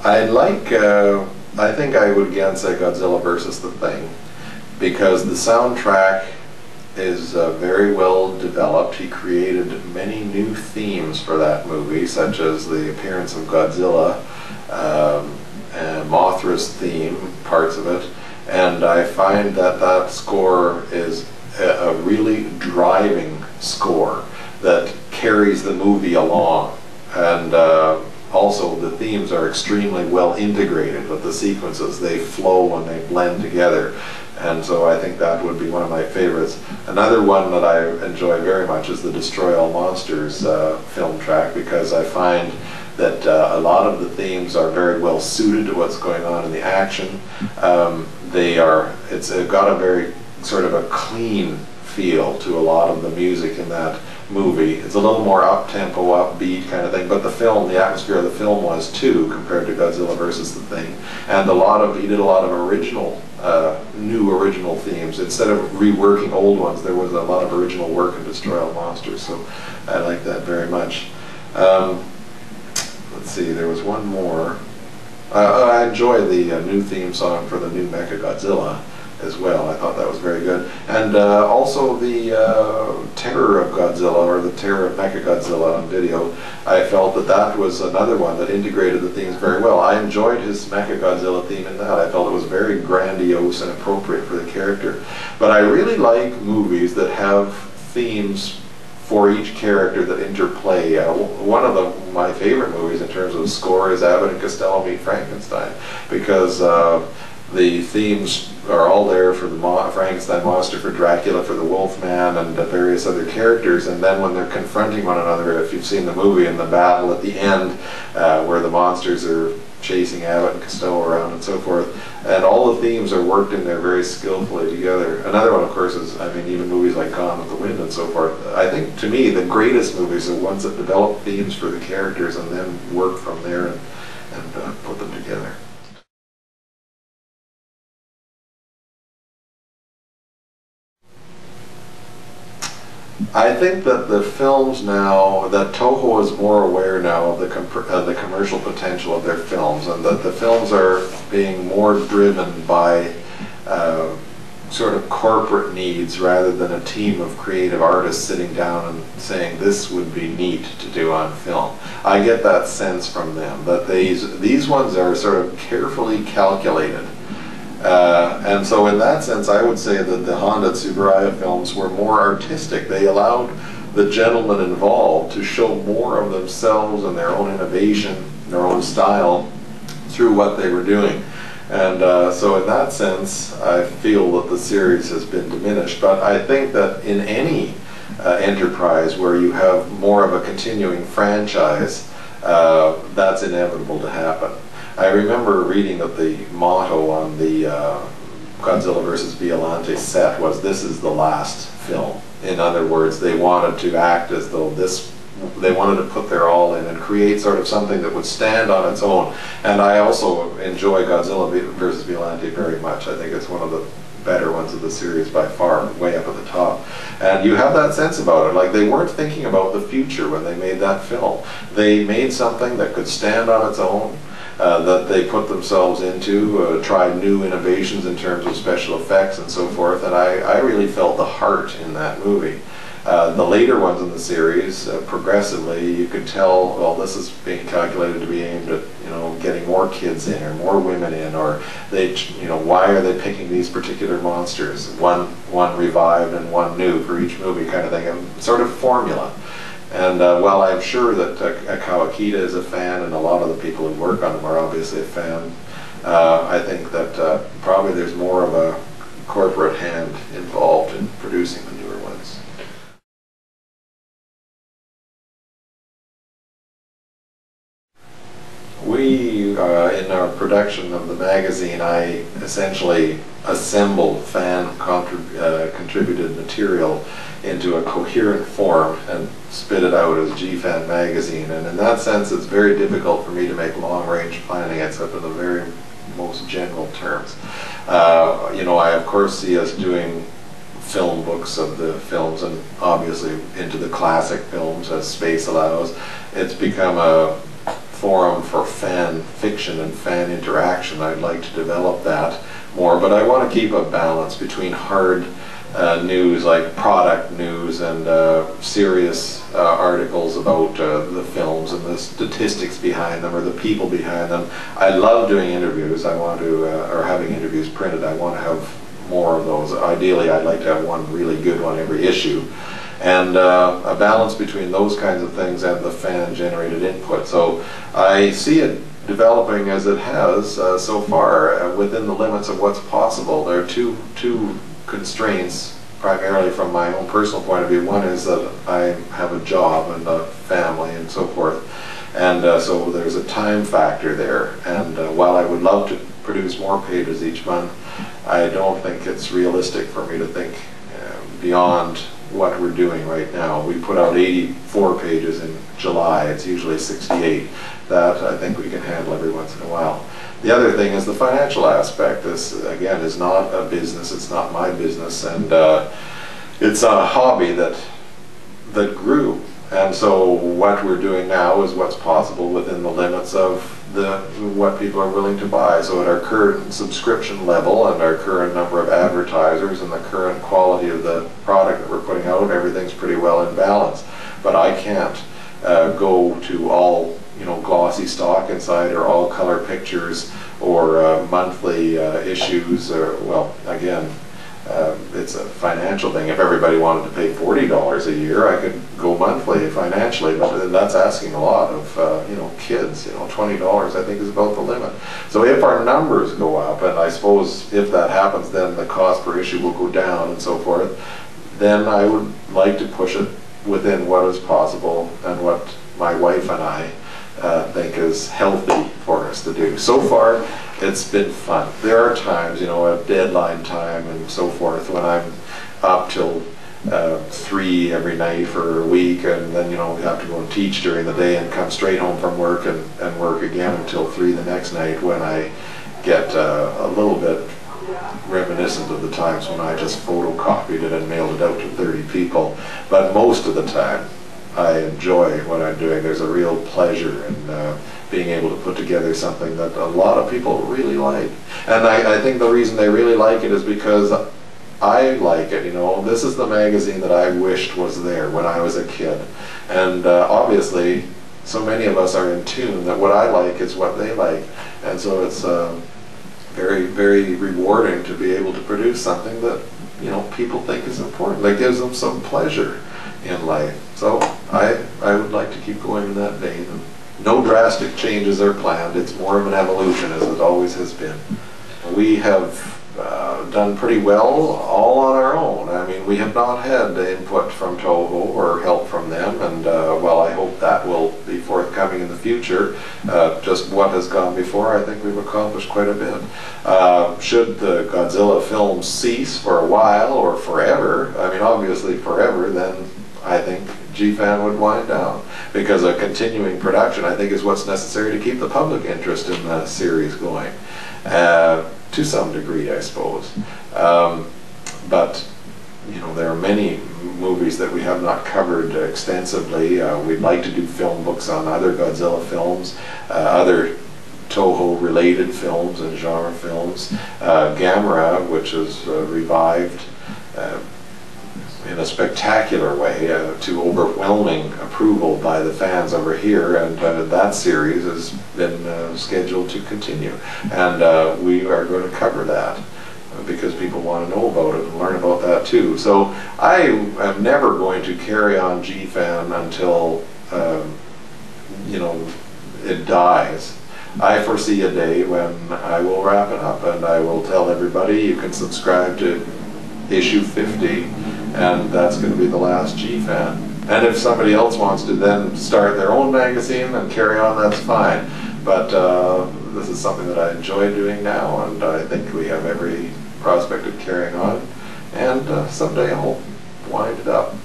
I think I would again say Godzilla versus the Thing, because the soundtrack is very well developed. He created many new themes for that movie, such as the appearance of Godzilla, and Mothra's theme, parts of it, and I find that that score is a really driving score that carries the movie along, and also the themes are extremely well integrated with the sequences. They flow and they blend together, and so I think that would be one of my favorites. Another one that I enjoy very much is the Destroy All Monsters film track, because I find that a lot of the themes are very well suited to what's going on in the action. It's got a very sort of a clean feel to a lot of the music in that movie. It's a little more up-tempo, upbeat kind of thing, but the film, the atmosphere of the film was too, compared to Godzilla versus the Thing. And he did a lot of original, new original themes. Instead of reworking old ones, there was a lot of original work in Destroy All Monsters, so I like that very much. Let's see, there was one more. I enjoy the new theme song for the new Mechagodzilla as well. I thought that was very good. And also the Terror of Godzilla, or the Terror of Mechagodzilla on video, I felt that that was another one that integrated the themes very well. I enjoyed his Mechagodzilla theme in that. I felt it was very grandiose and appropriate for the character. But I really like movies that have themes for each character that interplay. One of my favorite movies in terms of score is Abbott and Costello Meet Frankenstein, because the themes are all there for the Frankenstein monster, for Dracula, for the Wolfman, and various other characters, and then when they're confronting one another, if you've seen the movie, in the battle at the end, where the monsters are chasing Abbott and Costello around and so forth, and all the themes are worked in there very skillfully together. Another one, of course, is, I mean, even movies like Gone with the Wind and so forth. I think, to me, the greatest movies are ones that develop themes for the characters and then work from there and put them together. I think that the films now, that Toho is more aware now of the commercial potential of their films, and that the films are being more driven by sort of corporate needs rather than a team of creative artists sitting down and saying this would be neat to do on film. I get that sense from them, that these ones are sort of carefully calculated. And so in that sense, I would say that the Honda Tsuburaya films were more artistic. They allowed the gentlemen involved to show more of themselves and their own innovation, their own style, through what they were doing. And so in that sense, I feel that the series has been diminished. But I think that in any enterprise where you have more of a continuing franchise, that's inevitable to happen. I remember reading that the motto on the Godzilla vs. Violante set was, "This is the last film." In other words, they wanted to act as though they wanted to put their all in and create sort of something that would stand on its own. And I also enjoy Godzilla vs. Violante very much. I think it's one of the better ones of the series by far, way up at the top. And you have that sense about it. Like, they weren't thinking about the future when they made that film. They made something that could stand on its own, that they put themselves into, tried new innovations in terms of special effects and so forth, and I really felt the heart in that movie. The later ones in the series, progressively, you could tell, well, this is being calculated to be aimed at, you know, getting more kids in, or more women in, or they, you know, why are they picking these particular monsters? One revived and one new for each movie, kind of thing, a sort of formula. And while I'm sure that Kawakita is a fan, and a lot of the people who work on them are obviously a fan, I think that probably there's more of a corporate hand involved in producing the newer ones. In our production of the magazine, I essentially assembled fan-contributed material into a coherent form and spit it out as G-Fan magazine. And in that sense, it's very difficult for me to make long-range planning, except in the very most general terms. You know, I of course see us doing film books of the films, and obviously into the classic films as space allows. It's become a forum for fan fiction and fan interaction. I'd like to develop that more, but I want to keep a balance between hard news like product news and serious articles about the films and the statistics behind them or the people behind them. I love doing interviews. I want to, or having interviews printed. I want to have more of those. Ideally, I'd like to have one really good one every issue. And a balance between those kinds of things and the fan-generated input. So I see it developing as it has so far within the limits of what's possible. There are two constraints, primarily from my own personal point of view. One is that I have a job and a family and so forth, and so there's a time factor there. And while I would love to produce more pages each month, I don't think it's realistic for me to think beyond what we're doing right now. We put out 84 pages in July. It's usually 68. That I think we can handle every once in a while. The other thing is the financial aspect. This, again, is not a business. It's not my business, and it's a hobby that grew. And so what we're doing now is what's possible within the limits of what people are willing to buy. So at our current subscription level and our current number of advertisers and the current quality of the product that we're putting out, everything's pretty well in balance. But I can't go to all glossy stock inside or all color pictures or monthly issues, or, well, again, it's a financial thing. If everybody wanted to pay $40 a year, I could go monthly financially, but that's asking a lot of kids. $20 I think is about the limit. So if our numbers go up, and I suppose if that happens, then the cost per issue will go down and so forth, then I would like to push it within what is possible and what my wife and I think is healthy for us to do. So far, it's been fun. There are times, at deadline time and so forth, when I'm up till 3 every night for a week, and then we have to go and teach during the day and come straight home from work and work again until 3 the next night, when I get a little bit reminiscent of the times when I just photocopied it and mailed it out to 30 people. But most of the time, I enjoy what I'm doing. There's a real pleasure in being able to put together something that a lot of people really like. And I think the reason they really like it is because I like it. This is the magazine that I wished was there when I was a kid. And obviously, so many of us are in tune that what I like is what they like. And so it's very, very rewarding to be able to produce something that people think is important, that gives them some pleasure in life. So I would like to keep going in that vein. No drastic changes are planned. It's more of an evolution, as it always has been. We have done pretty well all on our own. I mean, we have not had input from Toho or help from them, and well, I hope that will be forthcoming in the future. Just what has gone before, I think we've accomplished quite a bit. Should the Godzilla films cease for a while or forever, I mean, obviously forever, then I think G-Fan would wind down, because a continuing production, I think, is what's necessary to keep the public interest in the series going, to some degree, I suppose. But there are many movies that we have not covered extensively. We'd like to do film books on other Godzilla films, other Toho-related films and genre films. Gamera, which is revived in a spectacular way to overwhelming approval by the fans over here, and that series has been scheduled to continue, and we are going to cover that because people want to know about it and learn about that too. So I am never going to carry on G-Fan until it dies. I foresee a day when I will wrap it up and I will tell everybody you can subscribe to issue 50, and that's going to be the last G-Fan. And if somebody else wants to then start their own magazine and carry on, that's fine. But this is something that I enjoy doing now, and I think we have every prospect of carrying on. And someday I'll wind it up.